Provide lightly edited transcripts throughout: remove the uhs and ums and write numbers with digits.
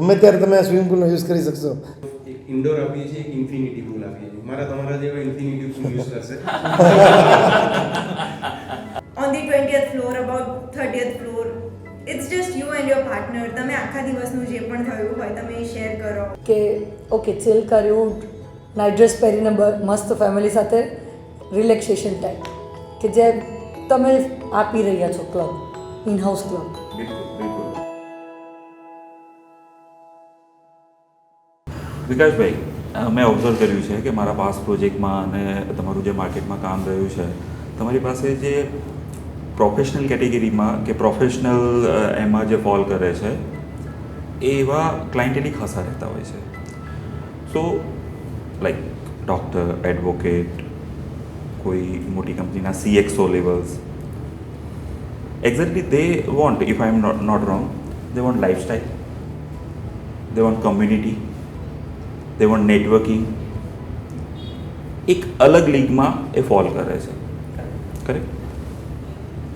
ગમે ત્યારે તમે આ સ્વિમિંગ પુલનો યુઝ કરી શકશો. એક ઇન્ડોર આપીએ છીએ, એક ઇન્ફિનિટી પૂલ આપીએ છીએ. મારા તમારા જેવા ઇન્ફિનિટી પૂલ યુઝ કરશે. On the 20th floor, about 30th floor, it's just you and your partner. તમે આખા દિવસનું જે પણ થયું હોય તમે શેર કરો. કે ઓકે ચિલ કર્યું, નાઇટ ડ્રેસ પહેરીને મસ્ત ફેમિલી સાથે રિલેક્સેશન ટાઈમ કે જે તમે આપી રહ્યા છો ક્લબ, ઇન હાઉસ ક્લબ. બિલકુલ બિલકુલ. વિકાસભાઈ, મેં ઓબ્ઝર્વ કર્યું છે કે મારા પાસ પ્રોજેક્ટમાં અને તમારું જે માર્કેટમાં કામ રહ્યું છે, તમારી પાસે જે પ્રોફેશનલ કેટેગરીમાં કે પ્રોફેશનલ એમાં જે ફોલ કરે છે એવા ક્લાયન્ટેલી ખાસા રહેતા હોય છે. સો લાઈક ડૉક્ટર, એડવોકેટ, કોઈ મોટી કંપનીના CXO levels, exactly they want, if I am not wrong, they want lifestyle, they want community, they want networking. એક અલગ લીગમાં એ ફોલ કરે છે, કરેક્ટ?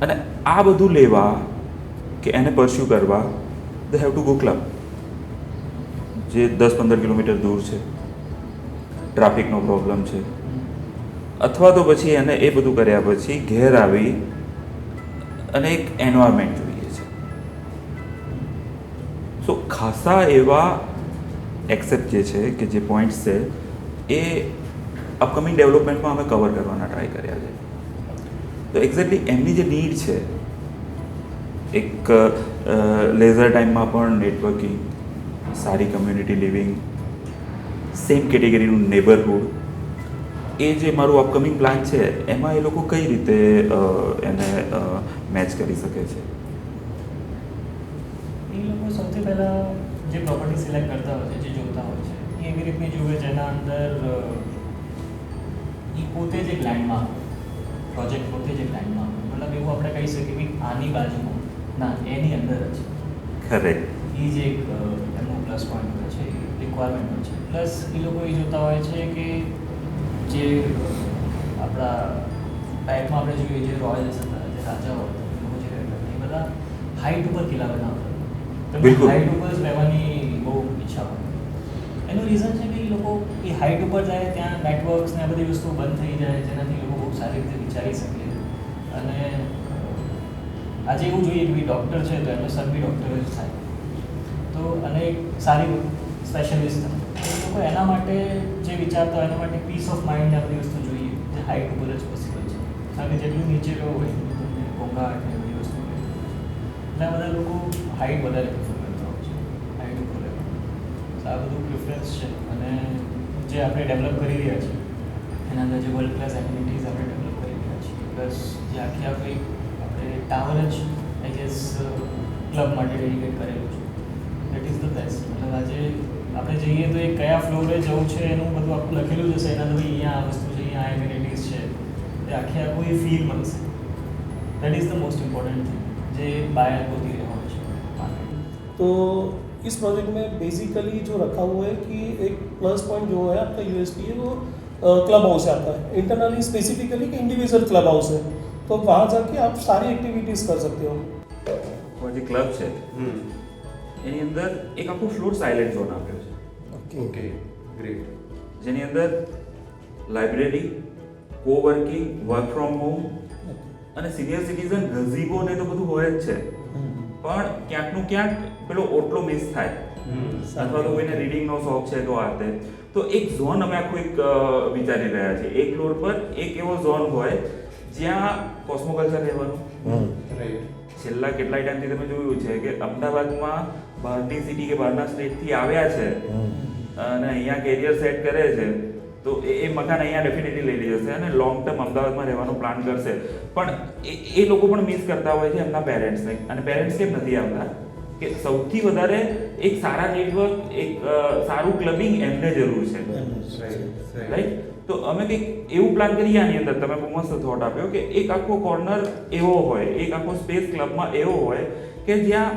અને આ બધું લેવા કે એને પરસ્યુ કરવા they have to go club, જે 10-15 કિલોમીટર દૂર છે, ટ્રાફિકનો પ્રોબ્લેમ છે, અથવા તો પછી એને એ બધું કર્યા પછી ઘેર આવી અને એક એન્વાયરમેન્ટ જોઈએ છે. સો ખાસા એવા એક્સેપ્ટ જે છે કે જે પોઈન્ટ્સ છે એ અપકમિંગ ડેવલપમેન્ટમાં અમે કવર કરવાના ટ્રાય કર્યા છે. તો એક્ઝેક્ટલી એમની જે નીડ છે, એક લેઝર ટાઈમમાં પણ નેટવર્કિંગ, સારી કમ્યુનિટી લિવિંગ, સેમ કેટેગરીનું નેબરહુડ, એ જે મારું અપકમિંગ પ્લાન છે એમાં એ લોકો કઈ રીતે એને મેચ કરી શકે છે? એ લોકો સૌથી પહેલાં જે પ્રોપર્ટી સિલેક્ટ કરતા હોય છે, જે જોતા હોય છે, એ એવી રીતની જુએ જેના અંદર એ પોતે જ એક લેન્ડમાં, પ્રોજેક્ટ પોતે જ એક લેન્ડમાં, મતલબ એવું આપણે કહી શકીએ કે આની બાજુમાં ના એની અંદર જ કરેક્ટ. એ જ એક એમનો પ્લસ પોઈન્ટ હોય છે, રિક્વાયરમેન્ટ હોય છે. પ્લસ એ લોકો એ જોતા હોય છે કે જે આપણા ટાઈપમાં આપણે જોઈએ જે રોયલ્સ હતા, જે રાજાઓ હતા, એ લોકો જે રહેતા હતા, એ બધા હાઈટ ઉપર કિલ્લા બનાવતા હતા. બિલકુલ. હાઈટ ઉપર જ રહેવાની બહુ ઈચ્છા હોય. એનું રીઝન છે કે એ લોકો એ હાઈટ ઉપર જાય ત્યાં નેટવર્ક્સ ને આ બધી વસ્તુઓ બંધ થઈ જાય, જેનાથી એ લોકો બહુ સારી રીતે વિચારી શકે. અને આજે એવું જોઈએ કે ડૉક્ટર છે તો એમનો સર બી ડૉક્ટર જ થાય, તો અને એક સારી સ્પેશિયલિસ્ટ થાય. એ લોકો એના માટે જે વિચારતા હોય એના માટે પીસ ઓફ માઇન્ડ આ બધી વસ્તુ જોઈએ, જે હાઈટ ઉપર જ પોસિબલ છે. કારણ કે જેટલું નીચે રહ્યો હોય તમને ઘોંઘાટ ને બધી વસ્તુ હોય, એટલે આ બધા લોકો હાઈટ વધારે પ્રિફર કરતા હોય છે, હાઈટ ઉપર રહેવાનું. આ બધું પ્રિફરન્સ છે. અને જે આપણે ડેવલપ કરી રહ્યા છીએ એના અંદર જે વર્લ્ડ ક્લાસ એમ્યુનિટીઝ આપણે ડેવલપ કરી રહ્યા છીએ, પ્લસ જે આખી આપણે ટાવર જ આઈ ગેસ ક્લબ માટે ડેડિકેટ કરેલું છે. That is the best. મતલબ આજે આપણે જઈએ તો એ કયા ફ્લોરે જવું છે એનું બધું આખું લખેલું જ હશે. એના તો અહીંયા આ વસ્તુ છે, અહીંયા આ એમ્યુનિટીઝ છે, એ આખી આખું એ ફીલ મળશે. That is the most important thing જે बायर होती है मार्केट. तो इस प्रोजेक्ट में बेसिकली जो रखा हुआ है कि एक प्लस पॉइंट जो है आपका यूएसपी है वो क्लब हाउस है आपका, इंटरनली स्पेसिफिकली कि इंडिविजुअल क्लब हाउस है, तो वहाँ जाके आप सारी एक्टिविटीज़ कर सकते हो. જે ક્લબ છે એની અંદર એક આખું ફ્લોર સાયલેન્ટ ઝોન આપ્યો છે. Okay, great. જેની અંદર લાઇબ્રેરી, કોવર્કિંગ, વર્ક ફ્રોમ હોમ અને સિનિયર સિટીઝન ગઝીબો ને તો બધું હોય જ છે, પણ ક્યાંકનું ક્યાંક પેલો ઓટલો મિસ થાય, અથવા તો કોઈને રીડિંગનો શોખ છે તો આ તે. તો એક ઝોન અમે આખું એક વિચારી રહ્યા છીએ. એક ફ્લોર પર એક એવો ઝોન હોય જ્યાં કોસ્મોકલ્ચર રહેવાનું. રાઈટ. છેલ્લા કેટલાય ટાઈમથી તમે જોયું છે કે અમદાવાદમાં બહારની સિટી કે બહારના સ્ટેટથી આવ્યા છે અને અહીંયા કેરિયર સેટ કરે છે, તો એ મકાન અહીંયા ડેફિનેટલી લઈ જશે અને લોંગ ટર્મ અમદાવાદમાં રહેવાનો પ્લાન કરશે. પણ એ લોકો પણ મિસ કરતા હોય છે એમના પેરેન્ટ્સને. અને પેરેન્ટ્સ કેમ નથી આવતા કે સૌથી વધારે એક સારા નેટવર્ક, એક સારું ક્લબિંગ એમને જરૂર છે, રાઈટ? તો અમે કંઈક એવું પ્લાન કરીએ આની અંદર. તમે બહુ મસ્ત થોટ આપ્યો કે એક આખો કોર્નર એવો હોય, એક આખો સ્પેસ ક્લબમાં એવો હોય કે જ્યાં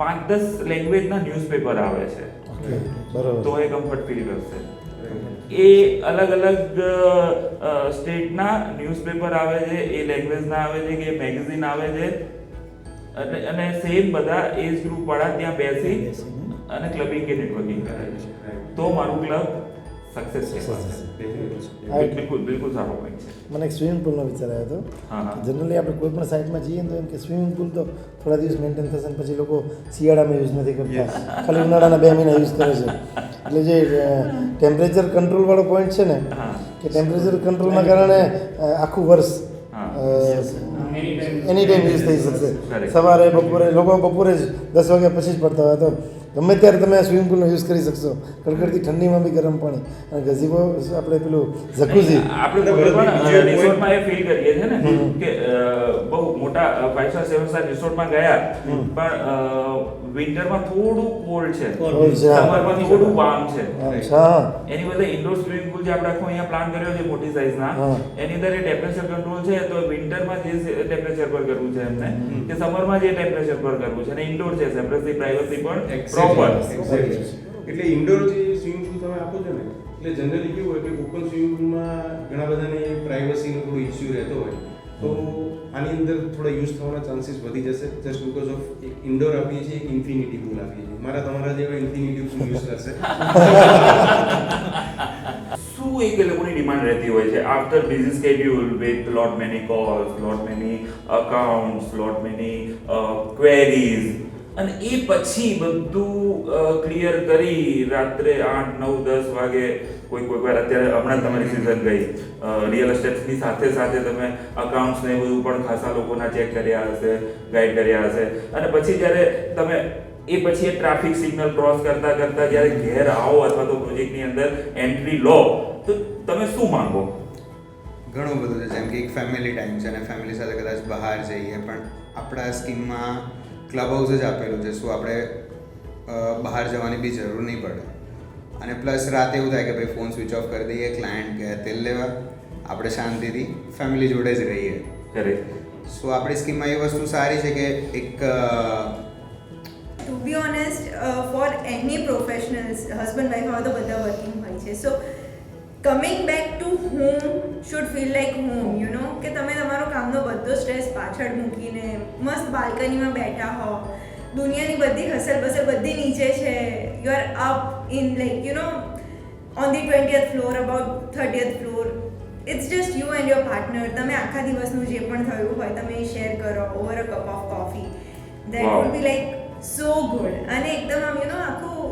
5-10 લેંગ્વેજના ન્યૂઝપેપર આવે છે, તો એ કમ્ફર્ટ ફીલ કરશે. એ અલગ અલગ સ્ટેટના ન્યૂઝપેપર આવે છે, એ લેંગ્વેજના આવે છે, કે મેગેઝિન આવે છે, અને સેમ બધા એજ ગ્રુપ વાળા ત્યાં બેસી અને ક્લબિંગ કે નેટવર્કિંગ કરે છે તો મારું ક્લબ સક્સેસ છે. બિલકુલ સારો પોઈન્ટ છે. મને એક સ્વિમિંગ પુલનો વિચાર આવ્યો હા, હા. હતો જનરલી આપણે કોઈ પણ સાઇટમાં જઈએ ને તો એમ કે સ્વિમિંગ પુલ તો થોડા દિવસ મેન્ટેન થશે ને પછી લોકો શિયાળામાં યુઝ નથી કરતા, ખાલી ઉનાળાના 2 મહિના યુઝ કરે છે. એટલે જે ટેમ્પરેચર કંટ્રોલવાળો પોઈન્ટ છે ને હા. કે ટેમ્પરેચર કંટ્રોલના કારણે આખું વર્ષ એની ટાઈમ યુઝ થઈ શકશે. Correct. સવારે બપોરે લોકો બપોરે જ 10 વાગ્યા પછી જ પડતા હોય તો ગમે ત્યારે તમે આ સ્વિમિંગ પુલનો યુઝ કરી શકશો. કડકડતી ઠંડીમાં બી ગરમ પાણી અને ગઝીબો આપણે પેલું જકુઝી આપણે પોતે પણ રિસોર્ટમાં એ ફીલ કરીએ છીએ ને કે બહુ મોટા 5 સ્ટાર 7 સ્ટાર રિસોર્ટમાં ગયા પણ વિન્ટરમાં થોડું કોલ્ડ છે, Cold છે. સમરમાં થોડું વાર્મ છે. હા એની બદલે ઇન્ડોર સ્વિમિંગ પુલ જે આપણે આખો અહીંયા પ્લાન કર્યો છે મોટી સાઈઝના હા. એની અંદર એ ટેમ્પરેચર કંટ્રોલ છે તો વિન્ટરમાં જે ટેમ્પરેચર પર કરવું છે એમને કે સમરમાં જે ટેમ્પરેચર પર કરવું છે અને ઇન્ડોર છે સેપરેટલી પ્રાઇવસી પણ પ્રોપર. એટલે ઇન્ડોર જે સ્વિમિંગ પુલ તમે આપો છો ને એટલે જનરલી કેવું હોય કે ઓપન સ્વિમિંગ પુલમાં ઘણા બધાને પ્રાઇવસીનો થોડો ઇસ્યુ રહેતો હોય તો આની અંદર થોડા યુઝ થવાના ચાન્સીસ વધી જશે જસ્ટ બીકોઝ ઓફ એક ઇન્ડોર આપીએ છીએ એક ઇન્ફિનિટી પુલ આપીએ છીએ. મારા તમારા જેવા ઇન્ફિનિટી પુલ યુઝ કરશે. શું એક એ લોકોની ડિમાન્ડ રહેતી હોય છે after busy schedule with lot many calls, lot many accounts, lot many queries અને એ પછી બધું ક્લિયર કરી રાત્રે 8, 9, 10 વાગે કોઈ વાર અત્યારે હમણાં તમારી સિઝન ગઈ રિયલ એસ્ટેટની સાથે સાથે તમે અકાઉન્ટ્સ ને બધું પણ ખાસા લોકોના ચેક કર્યા હશે, ગાઈડ કર્યા હશે અને પછી જ્યારે તમે એ પછી એ ટ્રાફિક સિગ્નલ ક્રોસ કરતા જ્યારે ઘેર આવો અથવા તો પ્રોજેક્ટની અંદર એન્ટ્રી લો તો તમે શું માંગો? ઘણું બધું છે જેમ કે એક ફેમિલી ટાઈમ છે અને ફેમિલી સાથે કદાચ બહાર જઈએ પણ આપણા સ્કીમમાં ક્લબ હાઉસ જ આપેલું છે શું આપણે બહાર જવાની બી જરૂર નહીં પડે અને પ્લસ રાતે એવું થાય કે ભાઈ ફોન સ્વિચ ઓફ કરી દઈએ, ક્લાયન્ટ કે તેલ લેવા, આપણે શાંતિથી ફેમિલી જોડે જ રહીએ. કરેક્ટ. સો આપણી સ્કીમમાં એ વસ્તુ સારી છે કે એક to be honest for any professionals husband wife હોય તો બધા વર્કિંગ હોય છે so coming back to home should feel like home you know કે તમે તમારો કામનો બધો સ્ટ્રેસ પાછળ મૂકીને મસ્ત બાલ્કનીમાં બેઠા હો, દુનિયાની બધી હસલ બસલ બધી નીચે છે, you are up in like you know on the 20th floor about 30th floor, it's just you and your partner. તમે આખા દિવસનું જે પણ થયું હોય તમે શેર કરો over a cup of coffee. That would be like so good અને એકદમ આમ યુ નો આખું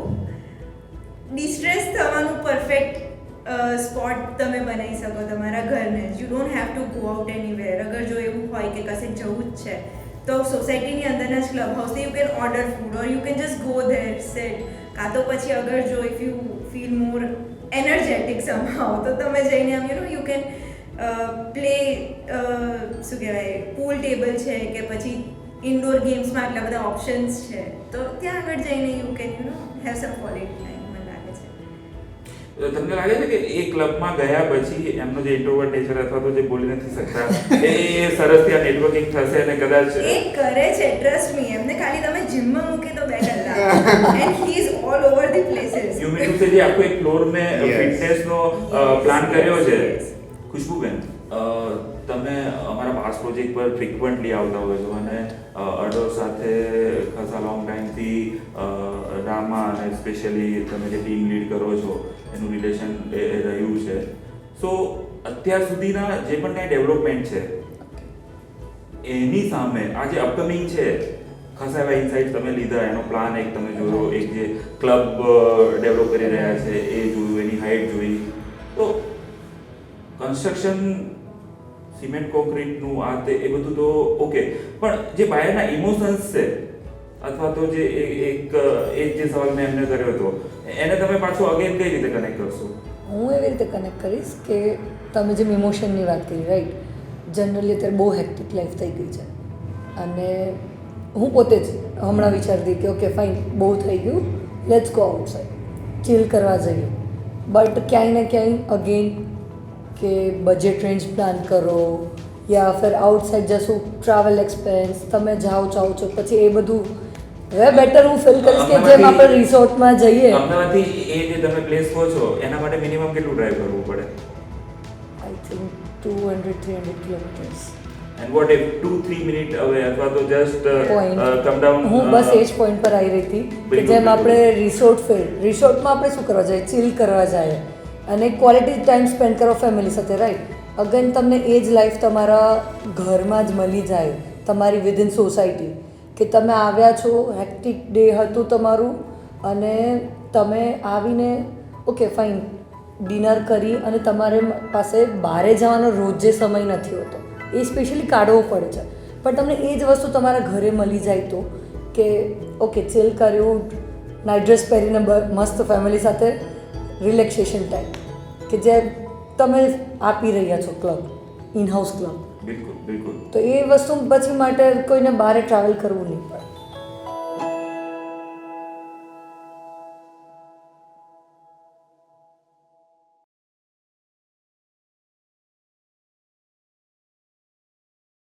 ડિસ્ટ્રેસ થવાનું પરફેક્ટ સ્પોટ તમે બનાવી શકો તમારા ઘરને. You don't have to go out anywhere. અગર જો એવું હોય કે કશે જવું જ છે તો સોસાયટીની અંદરના જ ક્લબ હાઉસથી you can order food or you can just go there set. કાં તો પછી અગર જો if you feel more energetic somehow તો તમે જઈને આમ you know you can play શું કહેવાય પૂલ ટેબલ છે કે પછી ઇન્ડોર ગેમ્સમાં આટલા બધા ઓપ્શન્સ છે તો ત્યાં આગળ જઈને you can you know have sum quality time. મને લાગે છે તમને લાગે છે કે એ ક્લબમાં ગયા પછી એમનો જે ઇન્ટ્રોવર્ટ નેચર અથવા તો જે બોલી નથી શકતા એ સરસ ત્યાં નેટવર્કિંગ થશે અને કદાચ એ કરે છે ટ્રસ્ટ મી. એમને ખાલી તમે જીમમાં મૂકે તો 2 કલાક and he is all over the places. You mean to say જે આખો એક ફ્લોર મેં ફિટનેસનો પ્લાન કર્યો છે. ખુશ્બુબેન તમે અમારા પાસ પ્રોજેક્ટ પર ફ્રિકવન્ટલી આવતા હોય છો અને અડોર સાથે ખાસા લોંગ ટાઈમથી રામા અને સ્પેશિયલી તમે જે ટીમ લીડ કરો છો એનું રિલેશન રહ્યું છે. સો અત્યાર સુધીના જે પણ કાંઈ ડેવલપમેન્ટ છે એની સામે આ જે અપકમિંગ છે ખાસા એવા ઇનસાઇટ તમે લીધા, એનો પ્લાન એક તમે જોયો, એક જે ક્લબ ડેવલપ કરી રહ્યા છે એ જોયું, એની હાઇટ જોઈ, તો કન્સ્ટ્રક્શન સિમેન્ટ કોન્ક્રીટનું આ તે એ બધું તો ઓકે પણ જે બહારના ઇમોશન્સ છે અથવા તો જે એક જે સવાલ મેં એમને કર્યો હતો એને તમે પાછો અગેન કઈ રીતે કનેક્ટ કરશો? હું એવી રીતે કનેક્ટ કરીશ કે તમે જેમ ઇમોશનની વાત કરી રાઈટ, જનરલી અત્યારે બહુ હેક્ટિક લાઈફ થઈ ગઈ છે અને હું પોતે જ હમણાં વિચારતી કે ઓકે ફાઇન બહુ થઈ ગયું, લેટ્સ ગો આઉટસાઇડ, ચિલ કરવા જઈએ. બટ ક્યાંય ને ક્યાંય અગેન કે બજેટ રેન્જ પ્લાન કરો યા ફિર આઉટસાઇડ જશું, ટ્રાવેલ એક્સપેન્સ, તમે જાઓ ચાઓ છો પછી એ બધું હવે બેટર હું ફીલ કરીશ કે જેમ આપણે રિસોર્ટમાં જઈએ. અમદાવાદથી એ જે તમે પ્લેસ કહો છો એના માટે મિનિમમ કેટલું ડ્રાઈવ કરવું પડે? I think 200-300 kilometres. And what if 2-3 minute હવે અથવા તો જસ્ટ પોઈન્ટ કમ ડાઉન હું બસ એ જ પોઈન્ટ પર આવી રહી હતી કે બિલકુલ, જેમ બિલકુલ. આપણે રિસોર્ટમાં આપણે શું કરવા જાય ચીલ કરવા જાય અને ક્વોલિટી ટાઈમ સ્પેન્ડ કરો ફેમિલી સાથે રાઈટ અગેન તમને એ જ લાઈફ તમારા ઘરમાં જ મળી જાય તમારી વિધિન સોસાયટી કે તમે આવ્યા છો હેક્ટિક ડે હતું તમારું અને તમે આવીને ઓકે ફાઇન ડિનર કરી અને તમારે પાસે બહારે જવાનો રોજ જે સમય નથી હોતો એ સ્પેશિયલી કાઢવો પડે છે પણ તમને એ જ વસ્તુ તમારા ઘરે મળી જાય તો કે ઓકે ચિલ કર્યું નાઇટ ડ્રેસ પહેરીને મસ્ત ફેમિલી સાથે રિલેક્સેશન ટાઈમ કે જે તમે આપી રહ્યા છો ક્લબ ઇન હાઉસ ક્લબ બિલકુલ બિલકુલ તો એ વસ્તુ પછી માટે કોઈને બહાર ટ્રાવેલ કરવું નહીં પડે